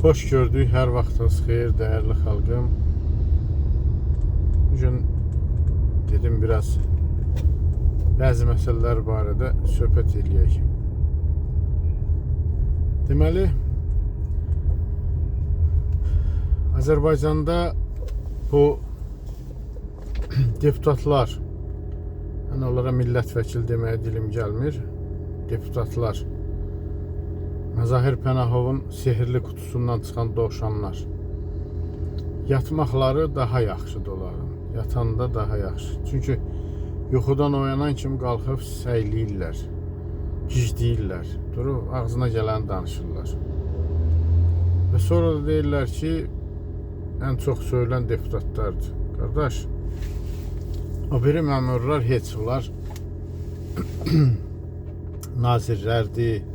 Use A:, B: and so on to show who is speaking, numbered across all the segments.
A: Hoş gördük, hər vaxtınız xeyir, dəyərli xalqım. Bugün dedim biraz bəzi məsələlər barədə söhbət eləyək. Deməli, Azərbaycanda bu deputatlar, yəni onlara millət vəkili deməyə dilim gəlmir, deputatlar, Məzahir Pənahovun sehirli kutusundan çıxan dovşanlar. Yatmaqları daha yaxşıdır onların. Yatanda daha yaxşı. Çünki yuxudan oyanan kimi qalxıb səyləyirlər, gicləyirlər, durub ağzına gələni danışırlar. Və sonra da deyirlər ki, ən çox söylən deputatlardır. Qardaş, o biri məmurlar heç onlar nazirlərdir,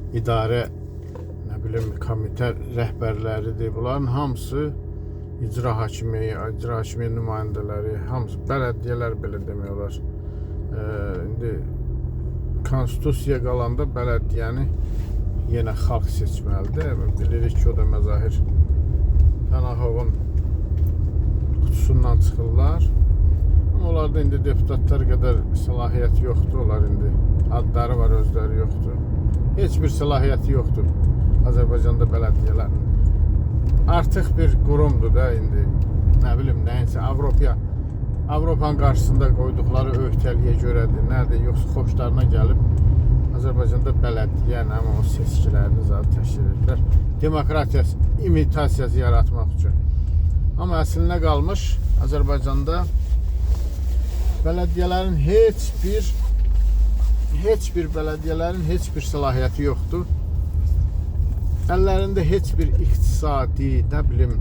A: idarə, nə bilim, komitə rəhbərləridir. Bunların hamısı icra hakimiyyəti nümayəndələri, hamısı bələdiyyələr belə demək olar. İndi konstitusiya qalanda bələdiyyəni yenə xalq seçməlidir. Bilirik ki, o da Məzahir Pənahovun kutusundan çıxırlar. Amma onlarda indi deputatlar qədər səlahiyyəti yoxdur. Onlar indi adları var, özləri yoxdur. Heç bir səlahiyyəti yoxdur Azərbaycanda bələdiyyələrin. Artıq bir qurumdur da indi, nə bilim, nəyinsə Avropanın qarşısında qoyduqları öhdəliyə görədir, nədir, yoxsa xoşlarına gəlib Azərbaycanda bələdiyyə, amma o seçkilərini zaten təşkil edirlər. Demokratiya imitasiyası yaratmaq üçün. Amma əslinə qalmış Azərbaycanda bələdiyyələrin heç bir bələdiyyələrin heç bir səlahiyyəti yoxdur. Əllərində heç bir iqtisadi, nə bilim,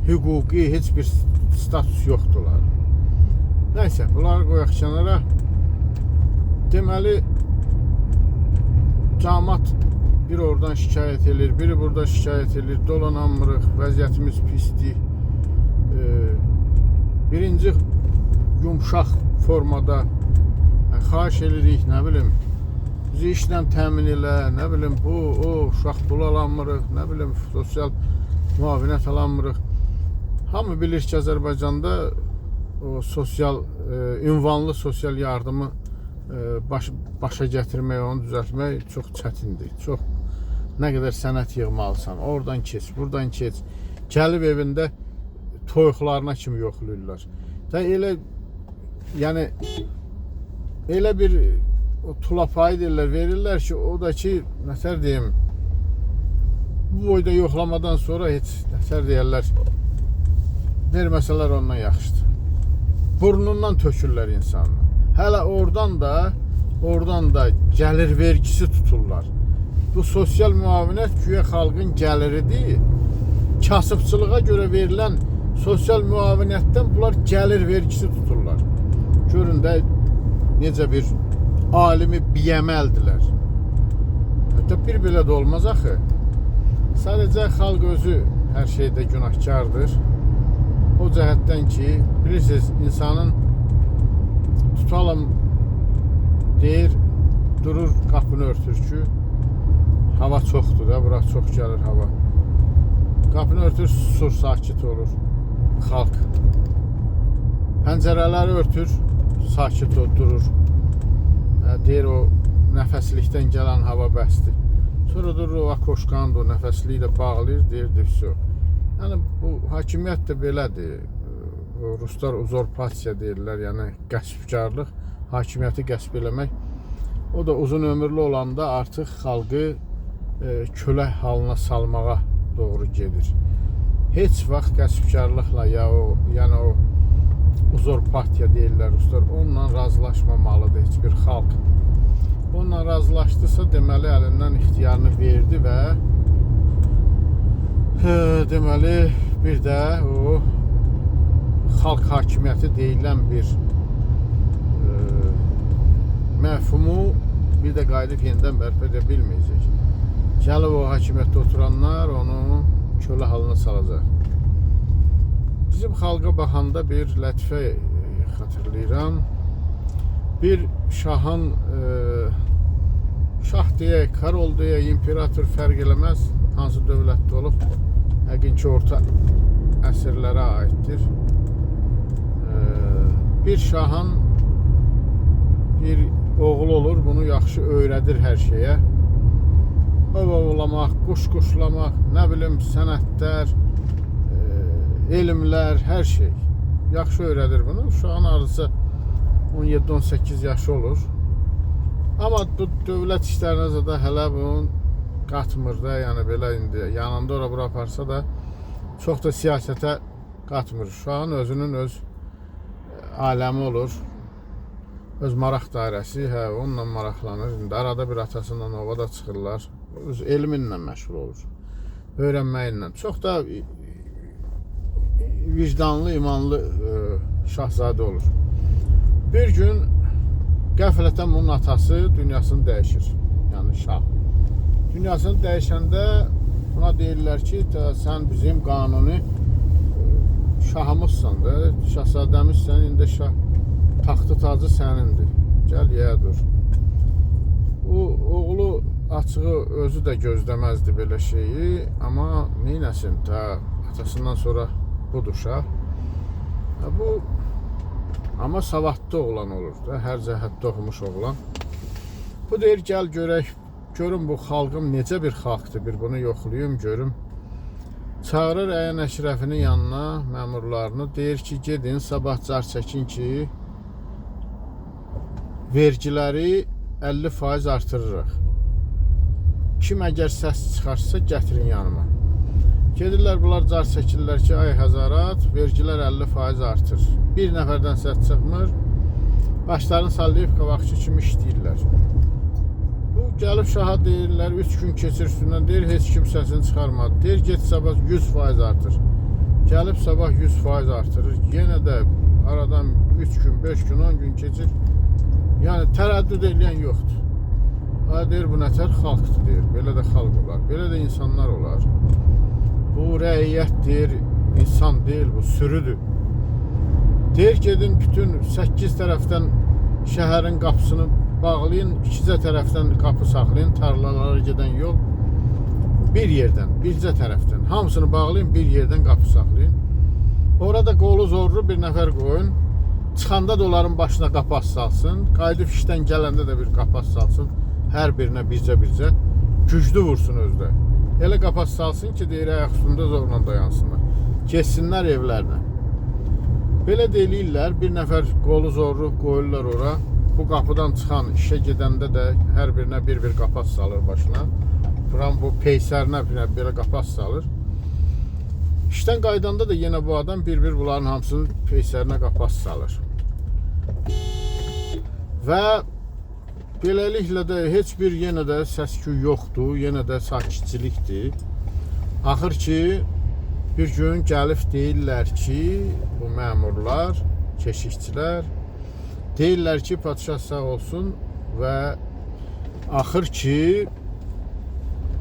A: hüquqi heç bir status yoxdurlar. Nəysə, bunları qoyaq kənara. Deməli, cəmaət biri oradan şikayət edir, biri burada şikayət edir, dolanamırıq, vəziyyətimiz pisdir. Birinci yumşaq formada xahiş edirik, nə bilim, bizi işlə təmin elə, nə bilim, uşaq pul alanmırıq, nə bilim, sosial müavinət alanmırıq. Hamı bilir ki, Azərbaycanda o sosial, ünvanlı sosial yardımı başa gətirmək, onu düzəltmək çox çətindir. Çox, nə qədər sənət yığmalısan, oradan keç, buradan keç, gəlib evində toyuqlarına kimi yoxlayırlar. Da elə, yəni, elə bir tulapayı deyirlər, verirlər ki, o da ki, nətər deyim, bu boyda yoxlamadan sonra heç, nətər deyirlər, verməsələr ondan yaxşıdır. Burnundan tökürlər insanı. Hələ oradan da gəlir vergisi tuturlar. Bu sosial müavinət güya xalqın gəliridir. Kasıbçılığa görə verilən sosial müavinətdən bunlar gəlir vergisi tuturlar. Görün də necə bir alimi biyəməldilər. Hətta bir belə də olmaz axı. Sadəcə xalq özü hər şeydə günahkardır. O cəhətdən ki, bilirsiniz, insanın tutalım deyir, durur, qapını örtür ki, hava çoxdur da, bura çox gəlir hava. Qapını örtür, susur, sakit olur xalq. Pəncərələri örtür, sakit durur. Deyir, o nəfəslikdən gələn hava bəsdir. Sonra durur, o akoşkanı da o nəfəsliyi də bağlayır, deyir, vəsə. Yəni, bu hakimiyyət də belədir. Ruslar uzurpasiya deyirlər, yəni qəsbkarlıq, hakimiyyəti qəsb eləmək. O da uzun ömürlü olanda artıq xalqı kölə halına salmağa doğru gedir. Heç vaxt qəsbkarlıqla, yəni o uzurpasiya deyirlər Ruslar, onunla razılaşmamalıdır heç bir xalq. Onunla razılaşdısa, deməli, əlindən ixtiyarını verdi və deməli, bir də o xalq hakimiyyəti deyilən bir məfhumu bir də qayıdıb yenidən bərpa edə bilməyəcək. Gəlib o hakimiyyətdə oturanlar onu kölə halına salacaq. Bizim xalqa baxanda bir lətifə xatırlayıram. Bir şahın, şah deyək, karol deyək, imperator fərq eləməz, hansı dövlətdə olub, yəqin ki, orta əsrlərə aiddir. Bir şahın bir oğlu olur, bunu yaxşı öyrədir hər şeyə. Ov ovlamaq, quş quşlamaq, nə bilim, sənətlər, elmlər, hər şey. Yaxşı öyrədir bunu. Uşağın arısı 17-18 yaşı olur. Amma bu dövlət işlərinə də hələ bunun qatmır da, yəni belə indi yanında ora bura aparsa da çox da siyasətə qatmır. Uşağın özünün öz aləmi olur. Öz maraq dairəsi, onunla maraqlanır. İndi arada bir atasından ova da çıxırlar. Öz elminlə məşğul olur. Öyrənməklə. Çox da vicdanlı, imanlı şahzadə olur. Bir gün qəflətən bunun atası dünyasını dəyişir. Yəni şah. Dünyasını dəyişəndə buna deyirlər ki, sən bizim qanuni şahımızsan da, şahzadəmizsən, indi şah taxtı tacı sənindir. Gəl, yeyə dur. Oğlu açığı özü də gözləməzdi belə şeyi, amma neynəsin, atasından sonra budur şah. Bu amma savadlı oğlan olur da, hər cəhətdə oxumuş oğlan. Bu deyir, gəl görək, görün bu xalqım necə bir xalqdır, bir bunu yoxlayım, görüm. Çağırır əyan əşrəfinin yanına, məmurlarını, deyir ki, gedin, sabah car çəkin ki, vergiləri 50% artırırıq. Kim əgər səs çıxarsa, gətirin yanıma. Gedirlər, bunlar car çəkirlər ki, ay həzarat, vergilər 50% artır. Bir nəfərdən səs çıxmır, başlarını sallayıb qabaqçı kimi işləyirlər. Bu, gəlib şaha deyirlər, 3 gün keçir üstündən, deyir, heç kim səsini çıxarmadı. Deyir, get sabah 100% artır. Gəlib sabah 100% artırır. Yenə də aradan 3 gün, 5 gün, 10 gün keçir. Yəni, tərəddüd edən yoxdur. Deyir, bu nətər xalqdır, deyir. Belə də xalq olar, belə də insanlar olar. Bu rəiyyətdir, insan deyil, bu sürüdür. Deyir, gedin bütün 8 tərəfdən şəhərin qapısını bağlayın, 2 tərəfdən qapı saxlayın, tarlalara gedən yol bir yerdən, bircə tərəfdən. Hamısını bağlayın, bir yerdən qapı saxlayın. Orada qolu zorlu bir nəfər qoyun. Çıxanda da onların başına qapı salsın. Qayıdıb işdən gələndə də bir qapı salsın. Hər birinə bircə-bircə güclü vursun özdə. Elə qapı salsın ki, deyir, ayaq üstündə zorla dayansınlar. Keçsinlər evlərinə. Belə deyirlər, bir nəfər qolu zorlu qoyurlar ora. Bu qapıdan çıxan, işə gedəndə də hər birinə bir-bir qapı salır başına. Buran bu peysərinə belə qapı salır. İşdən qaydanda da yenə bu adam bir-bir bunların hamısının peysərinə qapı salır. Və beləliklə də heç bir yenə də səs-küy yoxdur, yenə də sakitçilikdir. Axır ki, bir gün gəlib deyirlər ki, bu məmurlar, keşikçilər, deyirlər ki, padişah sağ olsun və axır ki,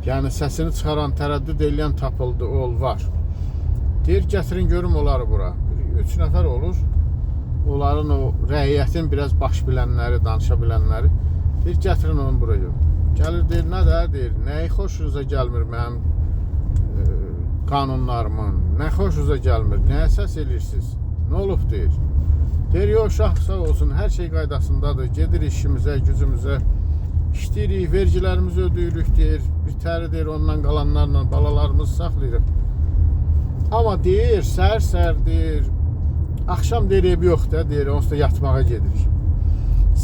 A: yəni səsini çıxaran, tərəddüd edən tapıldı, var. Deyir, gətirin görüm onları bura. 3 nəfər olur. Onların o rəiyyətin biraz baş bilənləri, danışa bilənləri. Deyir, gətirin onu buraya. Gəlir, deyir, nə də, deyir, nəyi xoşunuza gəlmir mənim qanunlarımın, nə xoşunuza gəlmir, nəyə səs edirsiniz, nə olub, deyir. Deyir, yox, şah sağ olsun, hər şey qaydasındadır, gedir işimizə, gücümüzə, işləyirik, vergilərimizi ödəyirik, deyir, bir təri, deyir, ondan qalanlarla balalarımızı saxlayırıq. Amma deyir, səhər-səhər, deyir, axşam deyir, ev yox da, deyir, onsuz da yatmağa gedirik.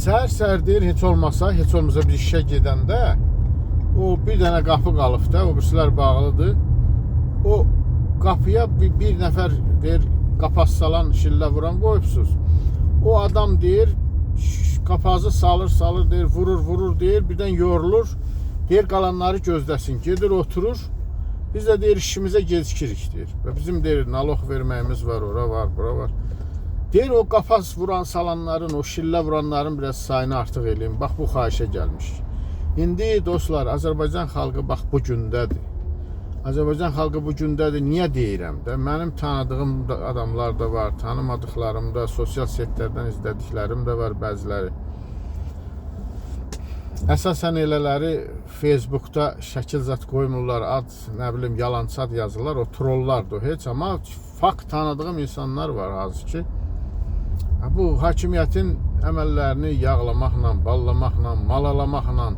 A: Səhər-səhər deyir, heç olmasa bir işə gedəndə, o bir dənə qapı qalıb da, o birisilər bağlıdır. O qapıya bir nəfər, deyir, qapaz salan, şillə vuran qoyubsuz. O adam, deyir, qapazı salır, deyir, vurur, deyir, birdən yorulur, deyir, qalanları gözləsin, gedir, oturur. Biz də deyir, işimizə gecikirik, deyir. Və bizim, deyir, naloq verməyimiz var, ora var, bura var. Deyir, o qapaz vuran salanların, o şillə vuranların biraz sayını artıq eləyim. Bax, bu xahişə gəlmiş. İndi, dostlar, Azərbaycan xalqı bax, bu gündədir. Azərbaycan xalqı bu gündədir. Niyə deyirəm də? Mənim tanıdığım adamlar da var, tanımadıqlarım da, sosial setlərdən izlədiklərim də var bəziləri. Əsasən elələri Facebookda şəkil zət qoymurlar, ad, nə bilim, yalançı ad yazırlar, o trollardır heç, amma fakt tanıdığım insanlar var azı ki, bu hakimiyyətin əməllərini yağlamaqla, ballamaqla, malalamaqla,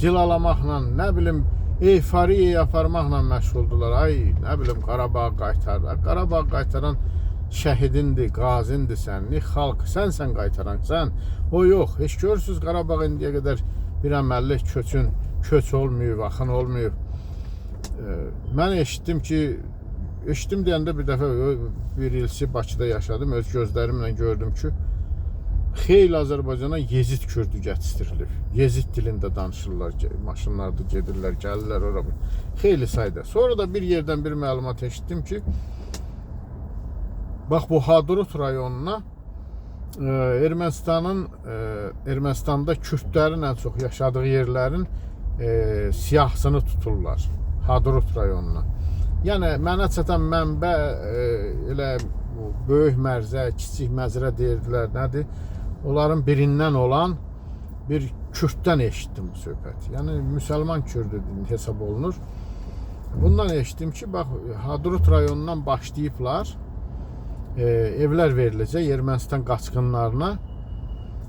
A: cilalamaqla, nə bilim, euforiya aparmaqla məşğuldurlar. Ay, nə bilim, Qarabağ qaytarlar. Qarabağ qaytaran şəhidindir, qazindir sənli, xalq, sən qaytaran, sən. O yox, heç görürsünüz Qarabağ indiyə qədər bir əməlli köç olmayıb, axın olmayıb. Mən eşitdim deyəndə bir dəfə bir ilsi Bakıda yaşadım, öz gözlərimlə gördüm ki, xeyli Azərbaycana Yezid kürdü gətişdirilib. Yezid dilində danışırlar, maşınlarda gedirlər, gəlirlər ora. Xeyli sayda. Sonra da bir yerdən bir məlumat eşitdim ki, bax bu Hadrut rayonuna Ermənistanda kürdlərin ən çox yaşadığı yerlərin siyahısını tuturlar Hadrut rayonuna. Yəni mənə çatan mənbə elə böyük mərzə, kiçik məzrə deyirdilər, nədir? Onların birindən olan bir kürddən eşitdim bu söhbəti. Yəni müsəlman kürdü hesab olunur. Bundan eşitdim ki, bax Hadrut rayonundan başlayıblar. Evlər veriləcək Ermənistan qaçqınlarına.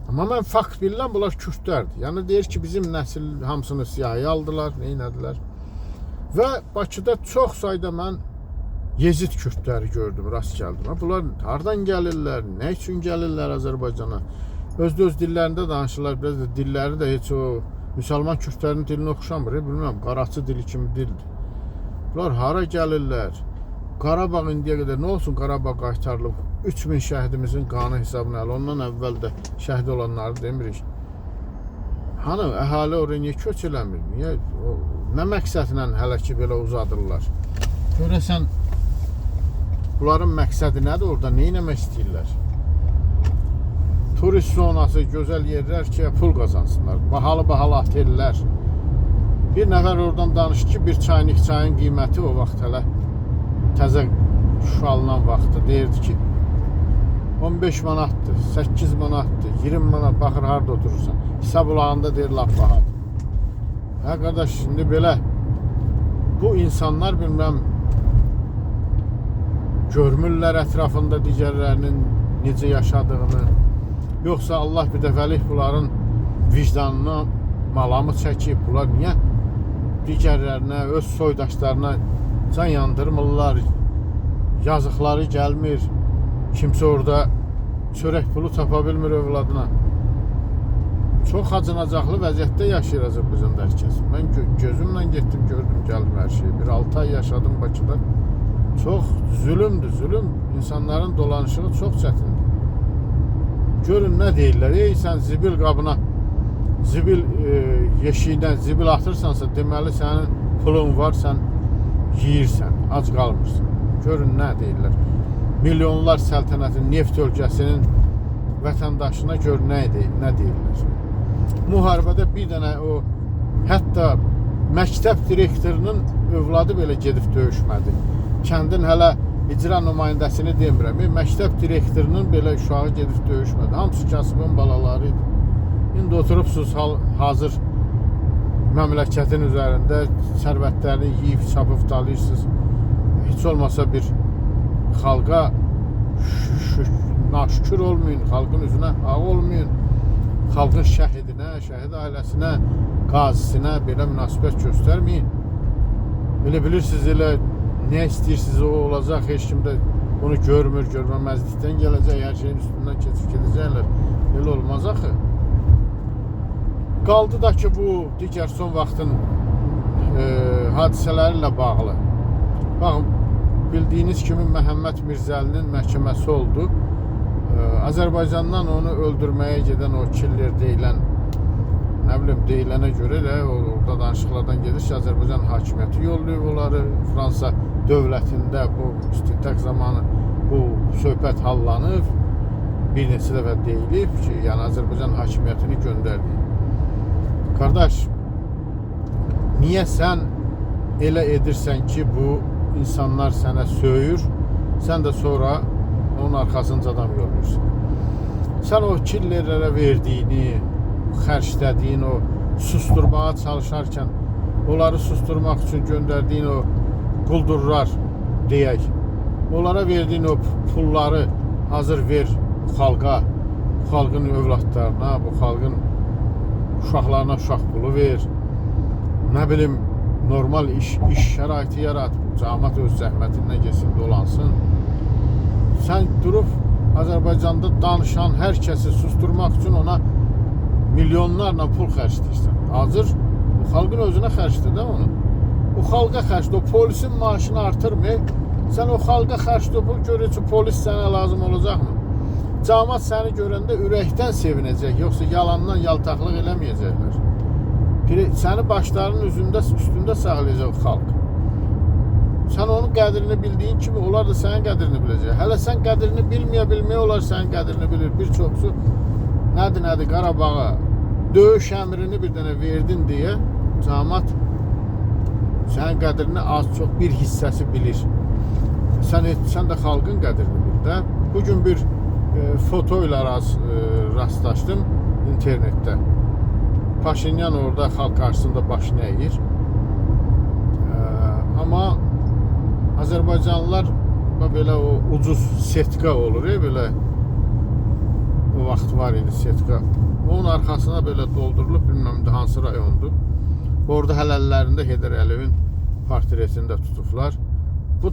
A: Amma mən fakt bilirəm, bunlar kürdlərdir. Yəni deyir ki, bizim nəsil hamısını siyahıya aldılar, neynədilər. Və Bakıda çox sayda mən Yezid kürdləri gördüm, rast gəldim. Bunlar hardan gəlirlər, nə üçün gəlirlər Azərbaycana? Öz dillərində danışırlar, biraz da dilləri də heç o müsəlman kürdlərinin dilinə oxşamır, bilmirəm, qaraçı dili kimi dildir. Bunlar hara gəlirlər? Qarabağ indiyə qədər nə olsun, Qarabağ qaytarılıb 3000 şəhidimizin qanı hesabına, ondan əvvəl də şəhid olanları demirik. Hanı, əhali oraya niyə köç eləmir? Niyə, nə məqsədlə hələ ki belə uzadırlar? Görəsən, bunların məqsədi nədir orada, nə eləmək istəyirlər? Turist zonası, gözəl yerlər ki, pul qazansınlar, bahalı otellər. Bir nəfər oradan danışır ki, bir çayın qiyməti o vaxt hələ təzə şualınan vaxtı deyirdi ki 15 manatdır, 8 manatdır, 20 manat, baxır harada oturursan. Hesab ulağında deyir, laf bahadır. Hə qardaş, şimdi belə bu insanlar bilməm görmürlər ətrafında digərlərinin necə yaşadığını, yoxsa Allah bir dəfəlik bunların vicdanına malamı çəkib, bunlar niyə digərlərinə, öz soydaşlarına can yandırmırlar, yazıqları gəlmir, kimsə orada çörək pulu tapa bilmir övladına. Çox acınacaqlı vəziyyətdə yaşayır Azərbaycanda hər kəs. Mən gözümlə getdim, gördüm, gəldim hər şeyi. Bir 6 ay yaşadım Bakıda. Çox zülümdür, zülüm. İnsanların dolanışığı çox çətindir. Görün nə deyirlər, ey sən zibil qabına, zibil yeşiyindən zibil atırsansa, deməli sənin pulun var, sən yiyirsən, ac qalmırsan. Görün nə deyirlər. Milyonlar səltənətin, neft ölkəsinin vətəndaşına gör nə deyirlər. Müharibədə bir dənə o, hətta məktəb direktorunun övladı belə gedib döyüşmədi. Kəndin hələ icra nümayəndəsini demirəm, məktəb direktorunun belə uşağı gedib döyüşmədi. Hamısı kasıbın balaları idi. İndi oturubsuz hazır məmləkətin üzərində sərvətlərini yiyib, çapıb dalayırsınız. Heç olmasa bir xalqa naşükür olmayın, xalqın üzünə ağ olmayın, xalqın şəhidinə, şəhid ailəsinə, qazisinə belə münasibət göstərməyin. Elə bilirsiniz, elə nə istəyirsiniz o olacaq, heç kim də onu görmür, görməməzlikdən gələcək, hər şeyin üstündən keçib gedəcəklər. Elə olmaz axı. Qaldı da ki, bu digər son vaxtın hadisələri ilə bağlı. Baxın, bildiyiniz kimi Məhəmməd Mirzəlinin məhkəməsi oldu. Azərbaycandan onu öldürməyə gedən o killer deyilən, nə bilim, deyilənə görə də orada danışıqlardan gedir ki, Azərbaycan hakimiyyəti yollayıb onları. Fransa dövlətində bu istintaq zamanı bu söhbət hallanıb. Bir neçə dəfə deyilib ki, yəni Azərbaycan hakimiyyətini göndərdi. Qardaş, niyə sən elə edirsən ki, bu insanlar sənə söyür, sən də sonra onun arxasınca adam yollayırsan. Sən o killerlərə verdiyini, xərclədiyin o susturmağa çalışarkən onları susturmaq üçün göndərdiyin o quldurlar deyək, onlara verdiyin o pulları hazır ver xalqa, bu xalqın övladlarına, bu xalqın uşaqlarına uşaq pulu ver, nə bilim normal iş şəraiti yarat, cəmaət öz zəhmətindən geçsin, dolansın. Sən durub Azərbaycanda danışan hər kəsi susturmaq üçün ona milyonlarla pul xərcləyirsən. Hazır bu xalqın özünə xərcdir də onu. O xalqa xərcdir, o polisin maaşını artırmır. Sən o xalqa xərcdir, bu görür ki, polis sənə lazım olacaqmı? Cəmaət səni görəndə ürəkdən sevinəcək, yoxsa yalandan yaltaqlıq eləməyəcəklər. Səni başlarının üstündə saxlayacaq xalq. Sən onun qədrini bildiyin kimi, onlar da sənin qədrini biləcək. Hələ sən qədrini bilməyə onlar sənin qədrini bilir. Bir çoxsu nədir, Qarabağa döyüş əmrini bir dənə verdin deyə cəmaət sənin qədrini az-çox bir hissəsi bilir. Sən də xalqın qədrini bil də. Bugün bir foto ilə rastlaşdım internetdə. Paşinyan orada xalq qarşısında başını əyir. Amma Azərbaycanlılar belə o ucuz setka olur, belə o vaxt var idi setka. Onun arxasına belə doldurulub, bilməm hansı rayondur. Orada hələllərində Heydər Əliyevin portretini də tutublar. Bu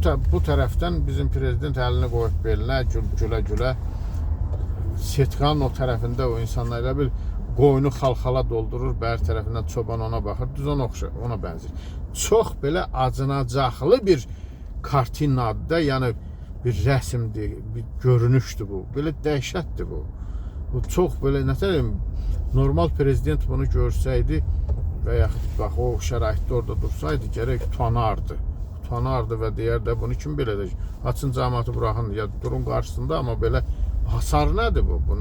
A: tərəfdən bizim prezident əlini qoyub belinə, gülə-gülə. Setkanın o tərəfində o insanlar elə bil qoyunu xalxala doldurur, bər tərəfindən çoban ona baxır, düz ona bənzir. Çox belə acınacaqlı bir kartinadır da, yəni bir rəsmdir, bir görünüşdür bu. Belə dəhşətdir bu. Bu çox belə, nətəlim, normal prezident bunu görsəydi və yaxud bax o şəraitdə orada dursaydı, gərək utanardı və deyər də bunu kim belə edəcək? Açın cəmaatı buraxın, ya durun qarşısında, amma belə hasar nədir bu? Bu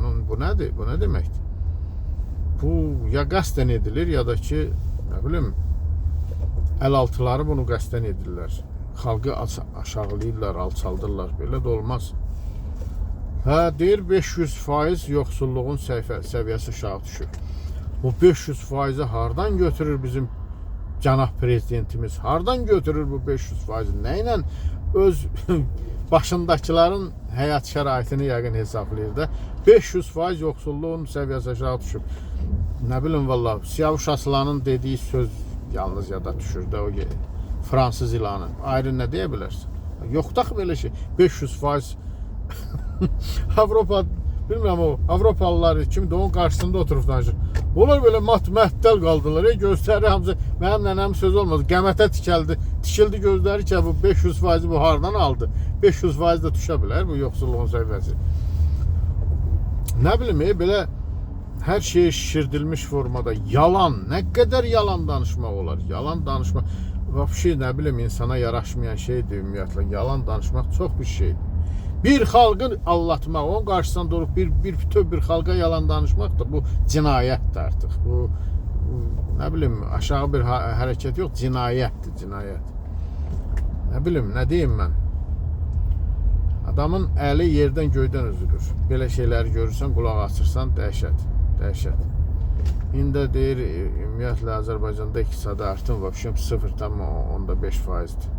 A: nədir? Bu nə deməkdir? Bu ya qəsdən edilir, ya da ki, nə bilim, əlaltıları bunu qəsdən edirlər. Xalqı aşağılayırlar, alçaldırlar. Belə də olmaz. Deyir 500% yoxsulluğun səviyyəsi aşağı düşür. Bu 500%-i hardan götürür bizim cənab prezidentimiz? Hardan götürür bu 500%-i? Nə ilə öz başındakilərin həyat şəraitini yəqin hesablayır da. 500% yoxsulluğun səviyyəsi aşağı düşür. Nə bilim valla, Siyavuş Aslanın dediyi söz yalnız yada düşür də o Fransız ilanı. Ayrı nə deyə bilərsən? Yoxdur belə şey. 500% Avropa, bilmirəm o, Avropalılar kimdir, onun qarşısında oturub danışır. Onlar belə mat-məhdəl qaldılar. Gözləri hamısı, mənim nənəm söz olmaz, qəmətə tikildi gözləri ki, bu 500%-i bu hardan aldı? 500% də düşə bilər bu yoxsulluğun səviyyəsi. Nə bilim, belə hər şey şişirdilmiş formada yalan, nə qədər yalan danışmaq olar? Yalan danışmaq, vəbşi, nə bilim, insana yaraşmayan şeydir ümumiyyətlə. Yalan danışmaq çox bir şeydir. Bir xalqı allatmaq, onun qarşısında durup bütöv bir xalqa yalan danışmaq da bu cinayətdir artıq. Bu nə bilim, aşağı bir hərəkət yox, cinayətdir, cinayət. Nə bilim, nə deyim mən? Adamın əli yerdən göydən üzülür. Belə şeyləri görürsən, qulaq açırsan, dəhşət, dəhşət. İndi deyir, ümumiyyətlə Azərbaycanda iqtisadi artım var, 0,5%-dir.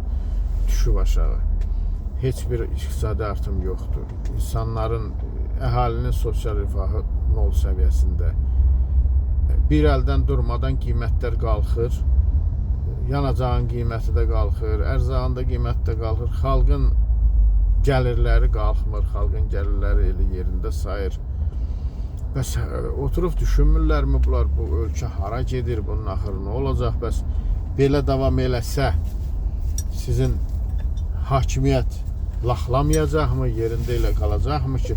A: Düşüb aşağı. Heç bir iqtisadi artım yoxdur. İnsanların, əhalinin sosial rifahı nol səviyyəsində. Bir əldən durmadan qiymətlər qalxır. Yanacağın qiyməti də qalxır, ərzağın da qiyməti də qalxır. Xalqın gəlirləri qalxmır, xalqın gəlirləri elə yerində sayır. Bəs oturub düşünmürlərmi bunlar, bu ölkə hara gedir, bunun axırı nə olacaq? Bəs belə davam eləsə sizin hakimiyyət laxlamayacaqmı, yerində elə qalacaqmı ki,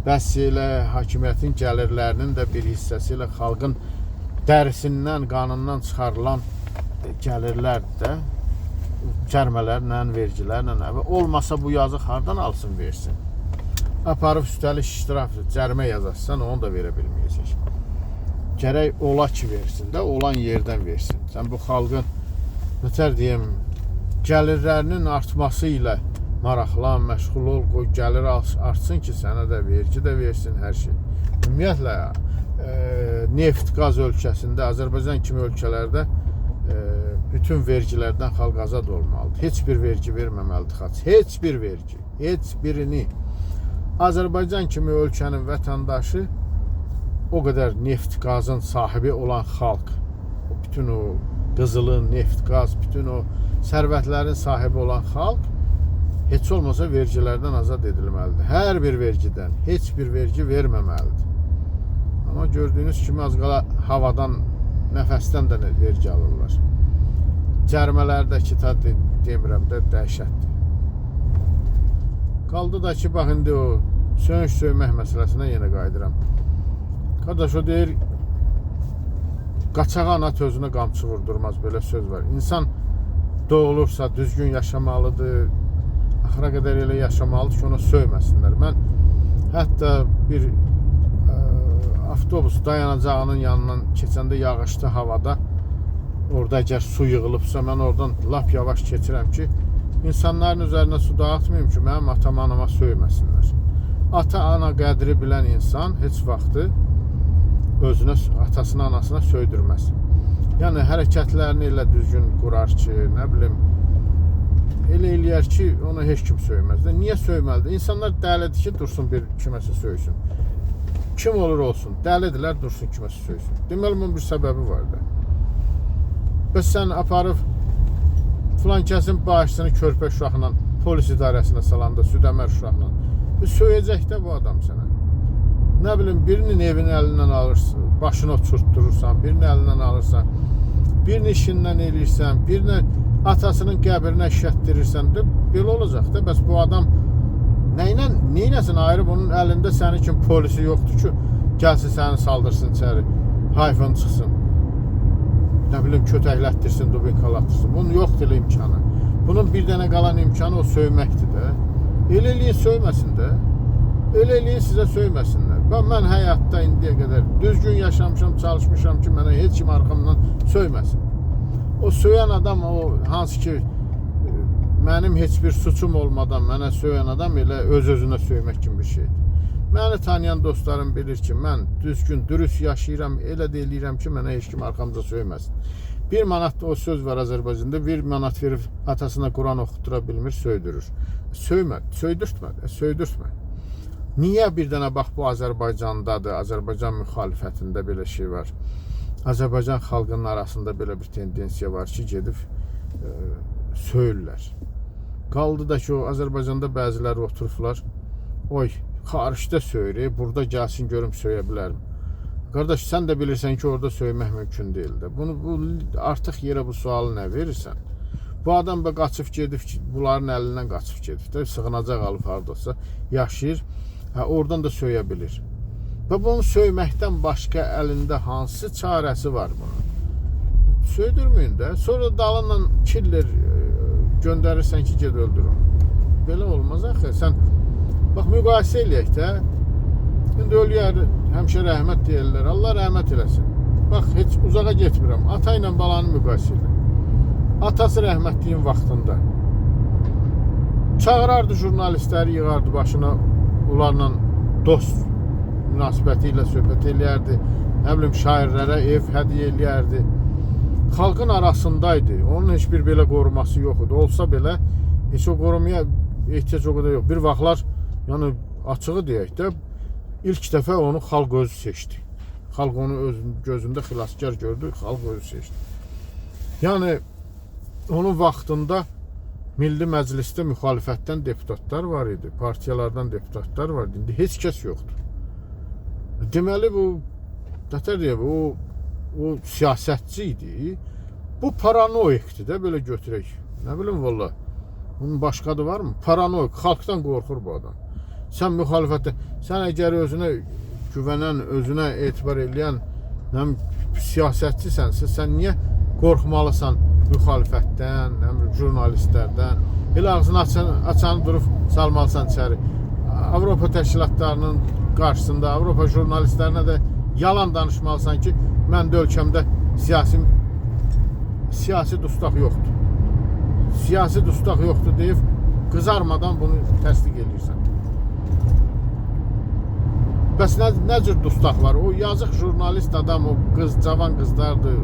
A: bəs elə hakimiyyətin gəlirlərinin də bir hissəsi ilə xalqın dərisindən, qanından çıxarılan gəlirlər də cərmələrlə, vergilərlə, olmasa bu yazıq hardan alsın, versin? Aparıb üstəlik iştiraf, cərmə yazarsan, onu da verə bilməyəcək. Gərək ola ki versin də, olan yerdən versin. Sən bu xalqın, nətər deyim, gəlirlərinin artması ilə maraqlan, məşğul ol, qoy gəlir artsın ki, sənə də vergi də versin, hər şey. Ümumiyyətlə, neft, qaz ölkəsində, Azərbaycan kimi ölkələrdə bütün vergilərdən xalq azad olmalıdır. Heç bir vergi verməməlidir xalq. Heç bir vergi, heç birini. Azərbaycan kimi ölkənin vətəndaşı o qədər neft, qazın sahibi olan xalq, bütün o qızılın, neft, qaz, bütün o sərvətlərin sahibi olan xalq heç olmasa vergilərdən azad edilməlidir. Hər bir vergidən, heç bir vergi verməməlidir. Amma gördüyünüz kimi az qala havadan, nəfəsdən də vergi alırlar. Cərmələrdəki demirəm də dəhşətdir. Qaldı da ki, bax indi o söyüş söymək məsələsinə yenə qayıdıram. Qardaş o deyir, qaçağa ana tözünə qamçı vurdurmaz, belə söz var. İnsan doğulursa düzgün yaşamalıdır, axıra qədər elə yaşamalıdır ki, ona söyməsinlər. Mən hətta bir avtobus dayanacağının yanından keçəndə yağışlı havada, orada əgər su yığılıbsa, mən oradan lap yavaş keçirəm ki, insanların üzərinə su dağıtmayayım ki, mənim atama, anama söyməsinlər. Ata-ana qədri bilən insan heç vaxtı özünə, atasına, anasına söydürməz. Yəni, hərəkətlərini elə düzgün qurar ki, nə bilim, elə eləyər ki, ona heç kim söyməz. Niyə söyməlidir? İnsanlar dəlidir ki, dursun bir kiməsə söysün. Kim olur olsun, dəlidirlər, dursun kiməsə söysün. Deməli, bunun bir səbəbi var da. Bəs sən aparıb filan kəsin bağışçını körpə uşaqla polis idarəsinə salanda, südəmər uşaqla söyləyəcək də bu adam sənə. Nə bilim, birinin evini əlindən alırsın, başını uçurtdurursan, birinin əlindən alırsan, birinin işindən eləyirsən, birinin atasının qəbrinə şəhətdirirsən də, belə olacaq da. Bəs bu adam neynəsin ayrı, bunun əlində sənin kimi polisi yoxdur ki, gəlsin səni saldırsın içəri, hayfın çıxsın. Nə bilim, kötəklətdirsin, dubinkalatdırsın. Bunun yoxdur elə imkanı. Bunun bir dənə qalan imkanı o söyməkdir də. Elə eləyin söyməsin də. Elə eləyin sizə söyməsinlər. Mən həyatda indiyə qədər düzgün yaşamışam, çalışmışam ki, mənə heç kim arxamdan söyməsin. O söyən adam, o hansı ki, mənim heç bir suçum olmadan mənə söyən adam elə öz-özünə söymək kimi bir şeydir. Məni tanıyan dostlarım bilir ki, mən düzgün, dürüst yaşayıram, elə də eləyirəm ki, mənə heç kim arxamda söyməsin. 1 manat o söz var Azərbaycanda, 1 manat verib atasına Quran oxutura bilmir, söydürür. Söymə, söydürtmə. Niyə bir dənə bax bu Azərbaycandadır, Azərbaycan müxalifətində belə şey var. Azərbaycan xalqının arasında belə bir tendensiya var ki, gedib söyürlər. Qaldı da ki, o Azərbaycanda bəziləri oturublar, oy, xaricdə söyür, burada gəlsin görüm söyə bilərim. Qardaş, sən də bilirsən ki, orada söymək mümkün deyil də. Bu artıq yerə bu sualı nə verirsən? Bu adam da qaçıb gedib, bunların əlindən qaçıb gedib də, sığınacaq alıb haradasa, yaşayır, oradan da söyə bilir. Və bunu söyməkdən başqa əlində hansı çarəsi var bunun? Söydürməyin də, sonra dalından killer göndərirsən ki, ged öldür onu. Belə olmaz axı, sən bax, müqayisə eləyək də, indi ölüyər, həmişə rəhmət deyirlər, Allah rəhmət eləsin. Bax, heç uzağa getmirəm, ata ilə balanı müqayisə elə. Atası rəhmətliyin vaxtında çağırardı jurnalistləri, yığardı başına, onlarla dost münasibəti ilə söhbət eləyərdi, nə bilim, şairlərə ev hədiyyə eləyərdi. Xalqın arasındaydı, onun heç bir belə qoruması yox idi. Olsa belə, heç o qorumaya ehtiyac o qədər yox. Bir vaxtlar, yəni açığı deyək də, ilk dəfə onu xalq özü seçdi. Xalq onu öz gözündə xilaskar gördü, xalq özü seçdi. Yəni, onun vaxtında Milli Məclisdə müxalifətdən deputatlar var idi, partiyalardan deputatlar var idi. İndi heç kəs yoxdur. Deməli, bu, nətər deyək, o siyasətçi idi. Bu paranoikdir də, belə götürək. Nə bilim, valla, bunun başqa adı varmı? Paranoik, xalqdan qorxur bu adam. Sən müxalifətdə, sən əgər özünə güvənən, özünə etibar eləyən siyasətçisənsə, sən niyə qorxmalısan müxalifətdən, jurnalistlərdən? Elə ağzını açanı durub salmalısan içəri. Avropa təşkilatlarının qarşısında, Avropa jurnalistlərinə də yalan danışmalısan ki, mən də ölkəmdə siyasi dustaq yoxdur. Siyasi dustaq yoxdur deyib, qızarmadan bunu təsdiq edirsən. Bəs nə cür dustaqlar? O yazıq jurnalist adam, o qız, cavan qızlardır,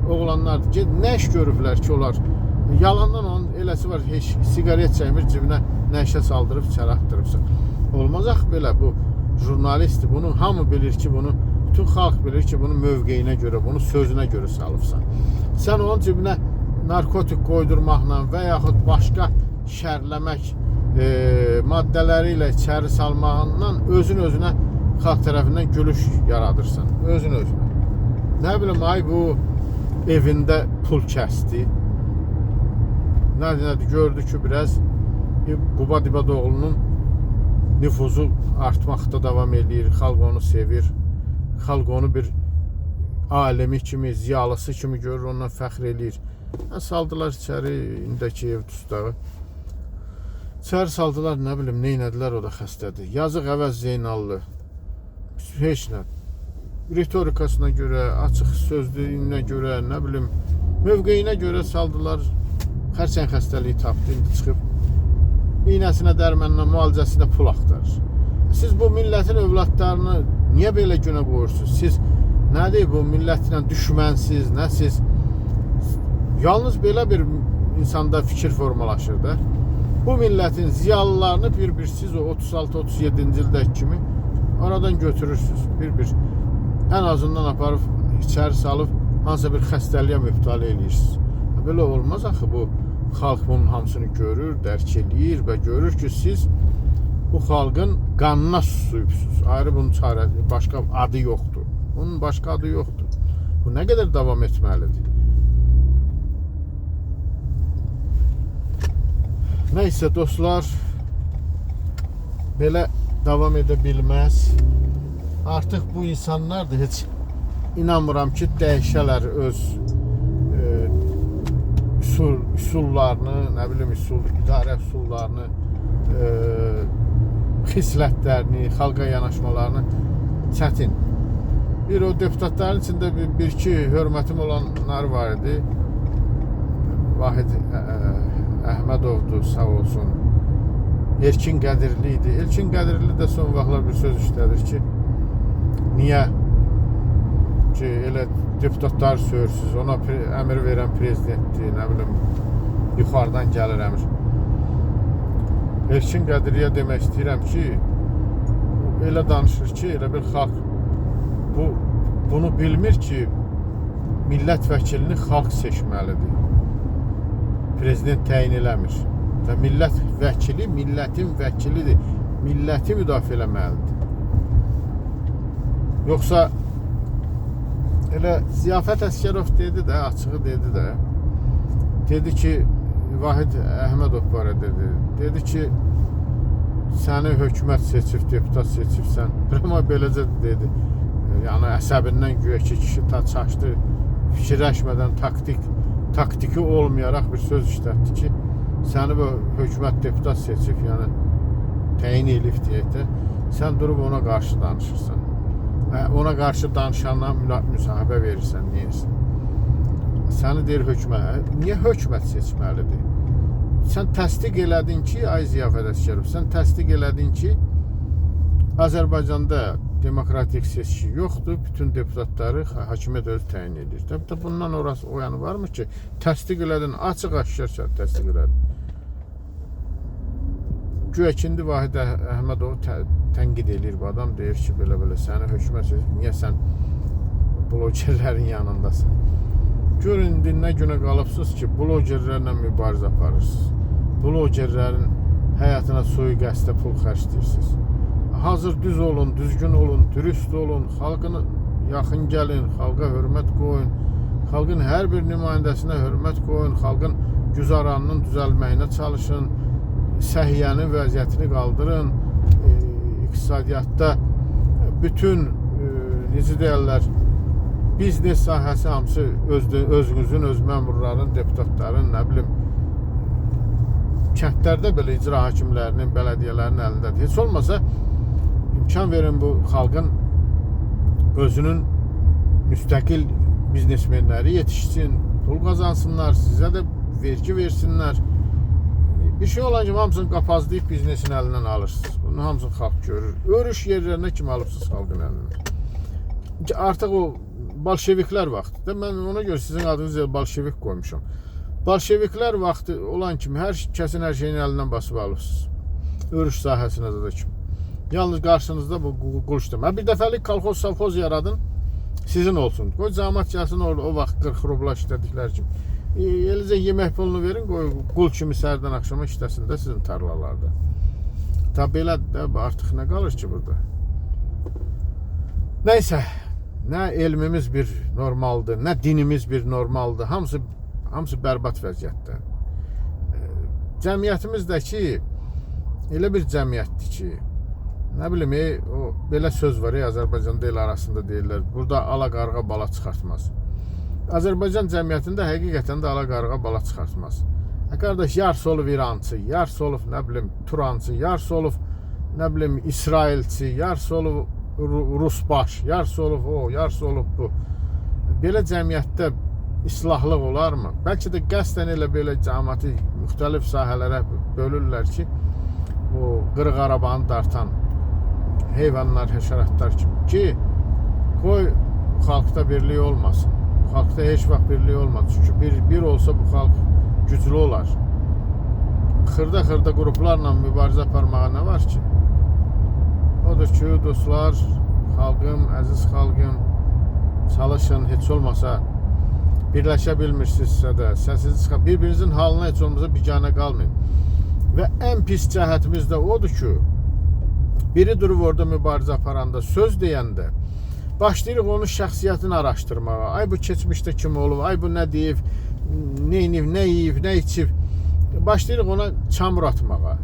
A: oğlanlardır ki, nə iş görüblər ki onlar? Yalandan onun eləsi var, heç siqaret çəkmir, cibinə nəşə saldırıb içəri atdırıbsan. Olmaz axı belə, bu jurnalistdir. Bunu hamı bilir ki, bunu bütün xalq bilir ki, bunu mövqeyinə görə, bunu sözünə görə salıbsan. Sən onun cibinə narkotik qoydurmaqla və yaxud başqa şərləmək maddələri ilə içəri salmağından özün-özünə xalq tərəfindən gülüş yaradırsan. Özün-özünə. Nə bilim, ay bu evində pul kəsdi. Nədir, gördü ki, biraz Quba Dibadoğlu'nun nüfuzu artmaqda davam edir. Xalq onu sevir. Xalq onu bir alemi kimi, ziyalısı kimi görür, ondan fəxr edir. Saldılar içəri, indəki ev tustağı. İçəri saldılar, nə bilim, neynədilər, o da xəstədir. Yazıq Əvəz Zeynallı. Heç nə. Ritorikasına görə, açıq sözlüyünə görə, nə bilim, mövqeyinə görə saldılar. Xərçəng xəstəliyi tapdı, indi çıxıb iynəsinə, dərməninə, müalicəsinə pul axtarır. Siz bu millətin övladlarını niyə belə günə qoyursunuz? Siz nədir bu millətlə düşmənsiz, nə siz? Yalnız belə bir insanda fikir formalaşır da. Bu millətin ziyalılarını bir-bir siz o 36-37-ci ildəki kimi aradan götürürsünüz. Bir-bir ən azından aparıb içəri salıb hansısa bir xəstəliyə mübtəla edirsiniz. Belə olmaz axı, bu xalq bunun hamısını görür, dərk eləyir və görür ki, siz bu xalqın qanına susuyubsunuz. Ayrı bunun başqa adı yoxdur. Bunun başqa adı yoxdur. Bu nə qədər davam etməlidir? Nəysə dostlar, belə davam edə bilməz. Artıq bu insanlar da heç inanmıram ki, dəyişələr öz üsullarını, nə bilim, idarə üsullarını, xislətlərini, xalqa yanaşmalarını çətin. Bir o deputatların içində bir-iki hörmətim olanlar var idi. Vahid Əhmədovdur, sağ olsun. Elçin Qədirli idi. Elçin Qədirli də son vaxtlar bir söz işlədir ki, niyə ki, elə deputatlar söyürsüz, ona əmir verən prezidentdir, nə bilim, yuxarıdan gəlir əmir. Elçin Qədirliyə demək istəyirəm ki, elə danışır ki, elə bir xalq bunu bilmir ki, millət vəkilini xalq seçməlidir. Prezident təyin eləmir. Və millət vəkili millətin vəkilidir. Milləti müdafiə eləməlidir. Yoxsa elə Ziyafət Əsgərov dedi də, açığı dedi də. Dedi ki, Vahid Əhmədov barə dedi. Dedi ki, səni hökumət seçib, deputat seçibsən. Amma beləcə dedi. Yəni əsəbindən güya ki, kişi çaşdı, fikirləşmədən taktiki olmayaraq bir söz işlətdi ki, səni bu hökumət deputat seçib, yəni təyin elif deyək də, sən durub ona qarşı danışırsan. Ona qarşı danışanla müsahibə verirsən, neyəsin? Səni deyir hökumət, niyə hökumət seçməlidir? Sən təsdiq elədin ki, ay Ziyafət Əsgərov, sən təsdiq elədin ki, Azərbaycanda demokratik seçki yoxdur, bütün deputatları hakimiyyət özü təyin edir. Təbii bundan orası o yanı varmı ki, təsdiq elədin, açıq-aşkar təsdiq elədin. Güya ikindi Vahid Əhmədovu tənqid edir bu adam, deyir ki, belə-belə səni hökumət seçib, niyə sən blogerlərin yanındasın? Görün, nə günə qalıbsınız ki, blogerlərlə mübarizə aparırsınız. Blogerlərin həyatına sui-qəsdə pul xərcləyirsiniz. Hazır düz olun, düzgün olun, dürüst olun, xalqına yaxın gəlin, xalqa hörmət qoyun, xalqın hər bir nümayəndəsinə hörmət qoyun, xalqın güzaranının düzəlməyinə çalışın, səhiyyənin vəziyyətini qaldırın, iqtisadiyyatda bütün, necə deyərlər, biznes sahəsi hamısı özünüzün, öz məmurların, deputatların, nə bilim, kəndlərdə belə icra hakimlərinin, bələdiyyələrin əlindədir. Heç olmasa, imkan verin bu xalqın özünün müstəqil biznesmenləri yetişsin, pul qazansınlar, sizə də vergi versinlər. Bir şey olan kimi hamısını qapazlayıb biznesin əlindən alırsınız. Bunun hamısını xalq görür. Örüş yerlərinə kimi alırsınız xalqın əlindən. Artıq o bolşeviklər vaxtıdır. Mən ona görə sizin adınızı bolşevik qoymuşam. Bolşeviklər vaxtı olan kimi hər kəsin hər şeyini əlindən basıb alırsınız. Örüş sahəsinə də kimi. Yalnız qarşınızda bu qul işləmə. Bir dəfəlik kolxoz, savxoz yaradın, sizin olsun. Qoy cəmaət gəlsin o vaxt 40 rubla işlədiklər kimi. Eləcə yemək pulunu verin, qoy qul kimi səhərdən axşama işləsin də sizin tarlalarda. Tabi belə də artıq nə qalır ki burada? Nəysə, nə elmimiz bir normaldır, nə dinimiz bir normaldır. Hamısı bərbad vəziyyətdə. Cəmiyyətimizdəki elə bir cəmiyyətdir ki, nə bilim, o belə söz var, Azərbaycan el arasında deyirlər, burada ala qarğa bala çıxartmaz. Azərbaycan cəmiyyətində həqiqətən də ala qarğa bala çıxartmaz. Qardaş, yarısı olub İrançı, yarısı olub, nə bilim, Turançı, yarısı olub, nə bilim, İsrailçi, yarısı olub Rusbaş, yarısı olub o, yarısı olub bu. Belə cəmiyyətdə islahlıq olarmı? Bəlkə də qəsdən elə belə cəmiyyəti müxtəlif sahələrə bölürlər ki, o qırıq arabanı dartan heyvanlar, həşəratlar kimi ki, qoy xalqda birlik olmasın. Xalqda heç vaxt birlik olmaz. Çünki bir olsa bu xalq güclü olar. Xırda qruplarla mübarizə aparmağa nə var ki? Odur ki, dostlar, xalqım, əziz xalqım, çalışın, heç olmasa birləşə bilmirsinizsə də, səsiniz çıxar. Bir-birinizin halına heç olmasa biganə qalmayın. Və ən pis cəhətimiz də odur ki, biri durub orada mübarizə aparanda, söz deyəndə, başlayırıq onun şəxsiyyətini araşdırmağa. Ay bu keçmişdə kim olub, ay bu nə deyib, nə inib, nə yiyib, nə içib. Başlayırıq ona çamur atmağa.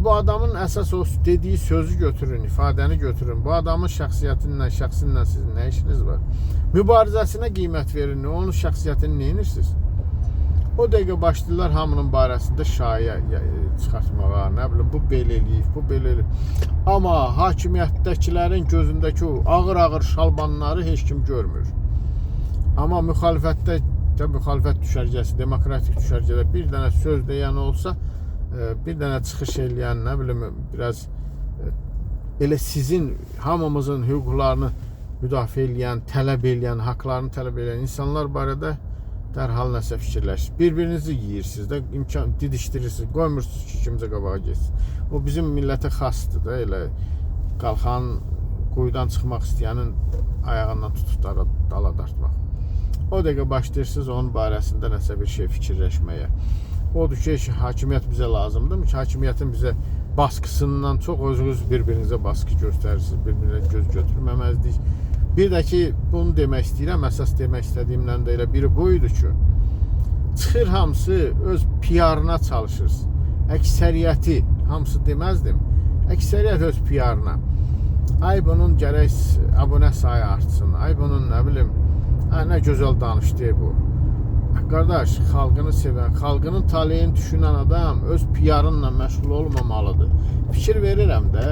A: Bu adamın əsas o dediyi sözü götürün, ifadəni götürün. Bu adamın şəxsiyyətinlə, şəxsinlə sizin nə işiniz var? Mübarizəsinə qiymət verin, onun şəxsiyyətini nə edirsiniz? O dəqiqə başlayırlar hamının barəsində şayə çıxartmağa, nə bilim, bu belə eləyib, bu belə eləyib. Amma hakimiyyətdəkilərin gözündəki o ağır-ağır şalbanları heç kim görmür. Amma müxalifətdə, müxalifət düşərgəsi, demokratik düşərgədə bir dənə söz deyən olsa, bir dənə çıxış eləyən, nə bilim, biraz elə sizin hamımızın hüquqlarını müdafiə eləyən, tələb eləyən, haqlarını tələb eləyən insanlar barədə dərhal nəsə fikirləşir. Bir-birinizi yiyirsiniz də, imkan didişdirirsiniz, qoymursunuz ki, kimcə qabağa geçsin. O bizim millətə xasdır da, elə qalxan, quyudan çıxmaq istəyənin ayağından tutub dala dartmaq. O dəqiqə başlayırsınız onun barəsində nəsə bir şey fikirləşməyə. Odur ki, hakimiyyət bizə lazımdır ki, hakimiyyətin bizə baskısından çox özünüz bir-birinizə baskı göstərirsiniz, bir-birinizə göz götürməməzdik. Bir də ki, bunu demək istəyirəm, əsas demək istədiyimdən də elə biri bu idi ki, çıxır hamısı öz PR-ına çalışır. Əksəriyyəti, hamısı deməzdim, əksəriyyət öz PR-ına. Ay bunun gərək abunə sayı artsın, ay bunun nə bilim, nə gözəl danışdı bu. Qardaş, xalqını sevən, xalqının taleyini düşünən adam öz PR-ınla məşğul olmamalıdır. Fikir verirəm də,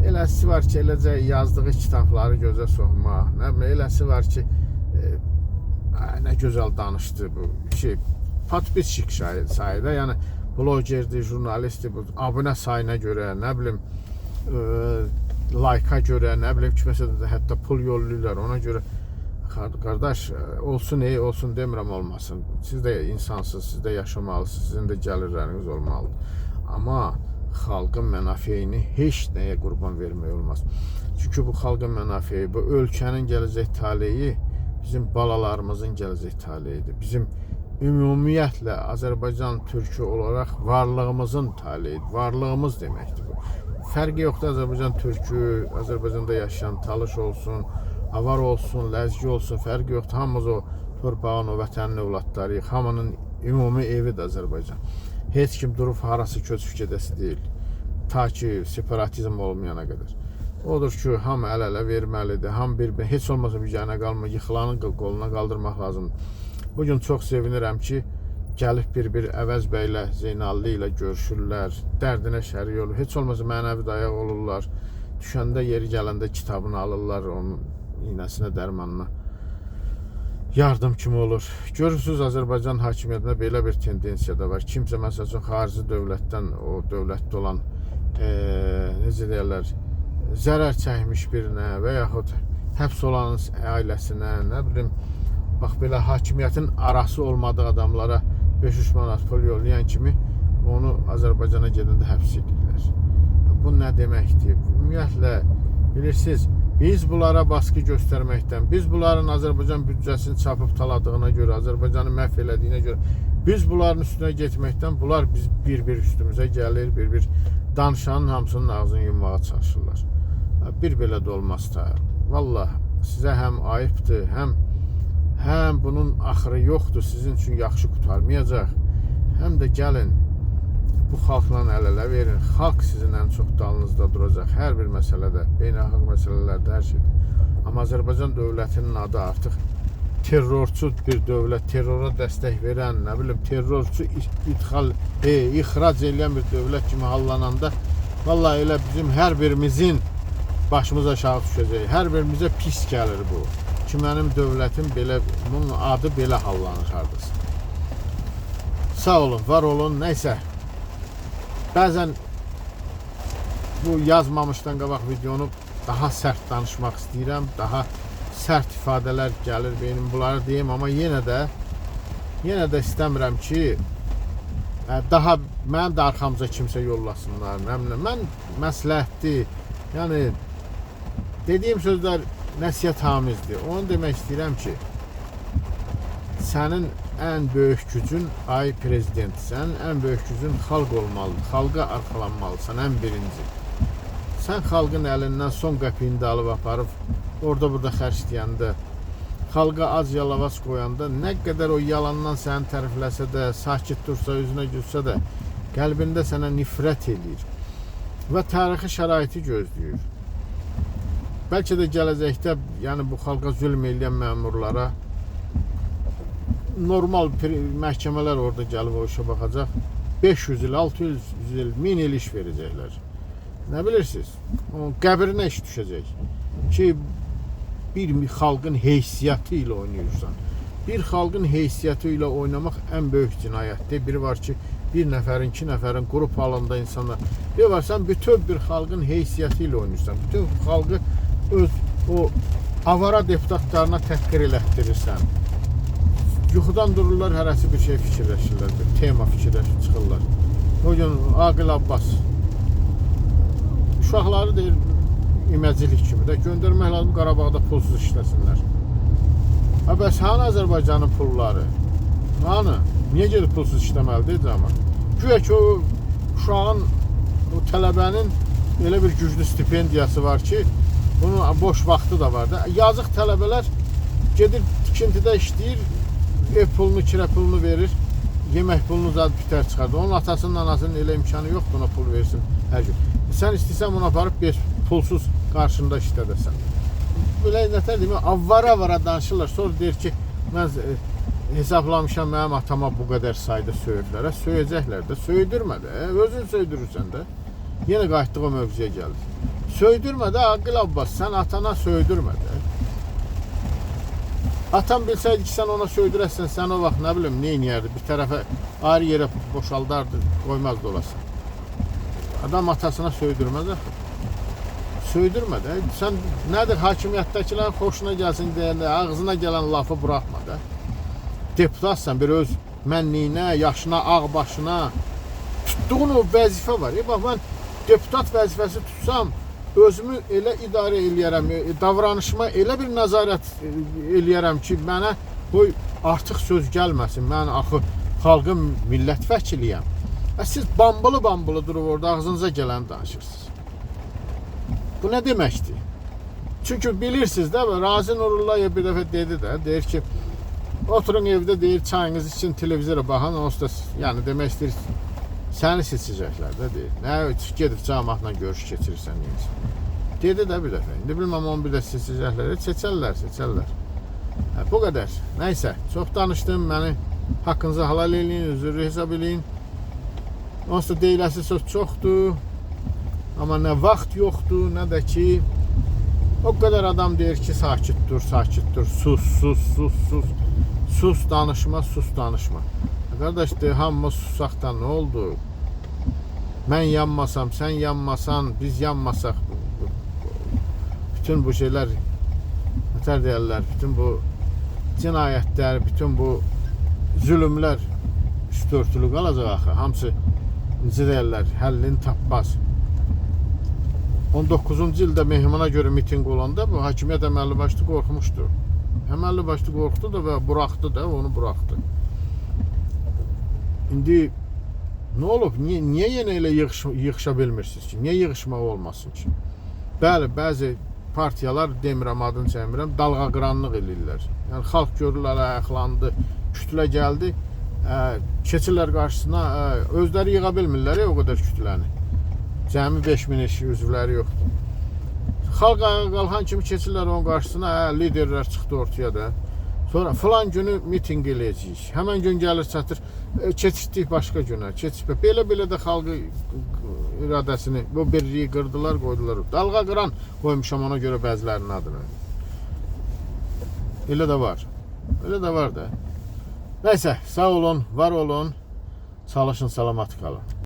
A: eləsi var ki, eləcə yazdığı kitabları gözə soxmaq, nə bilim, eləsi var ki, nə gözəl danışdı bu şey, patpisçik sayıda, yəni blogerdir, jurnalistdir, bu abunə sayına görə, nə bilim, layka görə, nə bilim, kiməsə də hətta pul yollayırlar, ona görə qardaş, olsun, olsun demirəm, olmasın. Siz də insansınız, siz də yaşamalısınız, sizin də gəlirləriniz olmalıdır. Amma xalqın mənafeyini heç nəyə qurban vermək olmaz. Çünki bu xalqın mənafeyi, bu ölkənin gələcək taleyi bizim balalarımızın gələcək taleyidir. Bizim ümumiyyətlə Azərbaycan türkü olaraq varlığımızın taleyidir. Varlığımız deməkdir bu. Fərqi yoxdur Azərbaycan türkü, Azərbaycanda yaşayan talış olsun, avar olsun, ləzgi olsun, fərqi yoxdur. Hamımız o torpağın, o vətənin evlatlarıyıq. Hamının ümumi evidir Azərbaycan. Heç kim durub harası köçüb gedəsi deyil. Ta ki, separatizm olmayana qədər. Odur ki, hamı əl-ələ verməlidir. Hamı heç olmasa bir yana qalma, yıxılanın qoluna qaldırmaq lazımdır. Bugün çox sevinirəm ki, gəlib bir Əvəz bəylə, Zeynallı ilə görüşürlər, dərdinə şərik olur. Heç olmasa mənəvi dayaq olurlar. Düşəndə, yeri gələndə kitabını alırlar, onun iynəsinə, dərmanına. yardım kimi olur. Görürsünüz Azərbaycan hakimiyyətində belə bir tendensiya da var. Kimsə məsəl üçün xarici dövlətdən o dövlətdə olan necə deyirlər, zərər çəkmiş birinə və yaxud həbs olan ailəsinə, nə bilim, bax belə hakimiyyətin arası olmadığı adamlara 500 manat pul yollayan kimi onu Azərbaycana gedəndə həbs edirlər. Bu nə deməkdir? Ümumiyyətlə, bilirsiniz, biz bunlara baskı göstərməkdən, biz bunların Azərbaycan büdcəsini çapıb taladığına görə, Azərbaycanı məhv elədiyinə görə, biz bunların üstünə getməkdən, bunlar biz bir-bir üstümüzə gəlir, bir-bir danışanın hamısının ağzını yummağa çalışırlar. Bir belə də olmaz da. Vallahi sizə həm ayıbdır, həm bunun axırı yoxdur, sizin üçün yaxşı qurtarmayacaq. Həm də gəlin, bu xalqla əl-ələ verin. Xalq sizin ən çox dalınızda duracaq. Hər bir məsələdə, beynəlxalq məsələlərdə, hər şeydə. Amma Azərbaycan dövlətinin adı artıq terrorçu bir dövlət, terrora dəstək verən, nə bilim, terrorçu ixrac edən bir dövlət kimi hallananda, vallahi elə bizim hər birimizin başımız aşağı düşəcək. Hər birimizə pis gəlir bu. Ki, mənim dövlətim belə, bunun adı belə hallanır hardasa. Sağ olun, var olun, neysə. Bəzən bu yazmamışdan qabaq videonu daha sərt danışmaq istəyirəm, daha sərt ifadələr gəlir benim bunları deyim, amma yenə də istəmirəm ki, daha mənim də arxamıza kimsə yollasınlar. Mən məsləhətdir, yəni dediyim sözlər nəsihəthamizdir. Onu demək istəyirəm ki, sənin ən böyük gücün, ay prezident, sənin ən böyük gücün xalq olmalıdır. Xalqa arxalanmalısan, ən birinci. Sən xalqın əlindən son qəpiyini də alıb aparıb, orada-burada xərcləyəndə, xalqa az yalavac qoyanda, nə qədər o yalandan səni tərifləsə də, sakit dursa, üzünə gülsə də, qəlbində sənə nifrət edir və tarixi şəraiti gözləyir. Bəlkə də gələcəkdə, yəni bu xalqa zülm edən məmurlara normal məhkəmələr orada gəlib o işə baxacaq. 500 il, 600 il, 1000 il iş verəcəklər. Nə bilirsiniz? O qəbrinə iş düşəcək. Ki, bir xalqın heysiyyəti ilə oynayırsan. Bir xalqın heysiyyəti ilə oynamaq ən böyük cinayətdir. Biri var ki, bir nəfərin, iki nəfərin qrup halında insanlar. Bir var, sən bütün bir xalqın heysiyyəti ilə oynayırsan. Bütün xalqı öz o avara deputatlarına təhqir elətdirirsən. Yuxudan dururlar, hərəsi bir şey fikirləşirlər, bir tema fikirləşib çıxırlar. O gün Aqil Abbas uşaqları deyir, iməclik kimi də göndərmək lazım, Qarabağda pulsuz işləsinlər. Bəs hanı Azərbaycanın pulları? Hanı? Niyə gedib pulsuz işləməlidir cəma? Güya ki, o uşağın, o tələbənin elə bir güclü stipendiyası var ki, bunun boş vaxtı da var da. Yazıq tələbələr gedir, tikintidə işləyir, ev pulunu, kirə pulunu verir, yemək pulunu zad bitər çıxardı. Onun atasının, anasının elə imkanı yoxdur, ona pul versin hər gün. Sən istəyirsən, bunu aparıb pulsuz qarşında işlədəsən. Belə nətər deyim, avvara danışırlar. Sonra deyir ki, mən hesablamışam, mənim atama bu qədər sayda söyüdlər. Söyəcəklər də, söydürmə də, özün söydürürsən də. Yenə qayıtdığı mövzuya gəldi. Söydürmə də, Aqil Abbas, sən atana söydürmə də. Atam bilsəydi ki, sən ona söydürəsən, sən o vaxt nə bilim, nə inəyərdi? Bir tərəfə ayrı yerə boşaldardı, qoymazdı olasın. Adam atasına söydürməz axı. Söydürmə də. Sən nədir, hakimiyyətdəkilərin xoşuna gəlsin deyəndə, ağzına gələn lafı buraxma da. Deputatsan, bir öz mənliyinə, yaşına, ağ başına tutduğun o vəzifə var. Bax, mən deputat vəzifəsi tutsam, özümü elə idarə eləyərəm, davranışıma elə bir nəzarət eləyərəm ki, mənə qoy artıq söz gəlməsin. Mən axı xalqın millət vəkiliyəm. Siz bambılı durub orada ağzınıza gələni danışırsınız. Bu nə deməkdir? Çünki bilirsiniz də, Razi Nurullayev bir dəfə dedi də, deyir ki, oturun evdə, deyir, çayınız için televizora baxın, onsuz da, yəni demək istəyir, səni seçəcəklər də, deyir. Nə, gedib cəmaatla görüş keçirirsən, deyir. Dedi də bir dəfə, indi bilməm, onu bir də seçəcəklər, seçərlər. Bu qədər. Nəysə, çox danışdım, məni haqqınızı halal eləyin, üzürü hesab eləyin. Onsuz da deyiləsi söz çoxdur. Amma nə vaxt yoxdur, nə də ki, O kadar adam deyir ki, sakit dur, sakit dur, sus, sus, sus, sus. Sus danışma, sus danışma. Qardaş, de hamımız susaqdan nə oldu? Mən yanmasam, sən yanmasan, biz yanmasaq, bütün bu şeylər, nətər deyərlər, bütün bu cinayətlər, bütün bu zülümlər üst örtülü qalacaq axı. Hamısı, necə deyərlər, həllini tapmaz. 19-cu ildə Mehmana görə mitinq olanda bu hakimiyyət əməlli başlı qorxmuşdu. Əməlli başlı qorxdu da və buraxdı da, onu buraxdı. İndi nə olub? Niyə yenə elə yığışa bilmirsiniz ki? Niyə yığışmaq olmasın ki? Bəli, bəzi partiyalar, demirəm, adını çəkmirəm, dalğa qıranlıq eləyirlər. Yəni, xalq görürlər, ayaqlandı, kütlə gəldi, keçirlər qarşısına, özləri yığa bilmirlər o qədər kütləni. Cəmi 5000 üzvləri yoxdur. Xalq ayağa qalxan kimi keçirlər onun qarşısına, liderlər çıxdı ortaya da. Sonra filan günü miting eləyəcəyik. Həmən gün gəlir çatır, keçirdik başqa günə. Belə-belə də xalqı iradəsini, bu birliyi qırdılar, qoydular. Dalğa qıran qoymuşam ona görə bəzilərinin adını. Elə də var. Elə də var da. Nəysə, sağ olun, var olun. Çalışın, salamat qalın.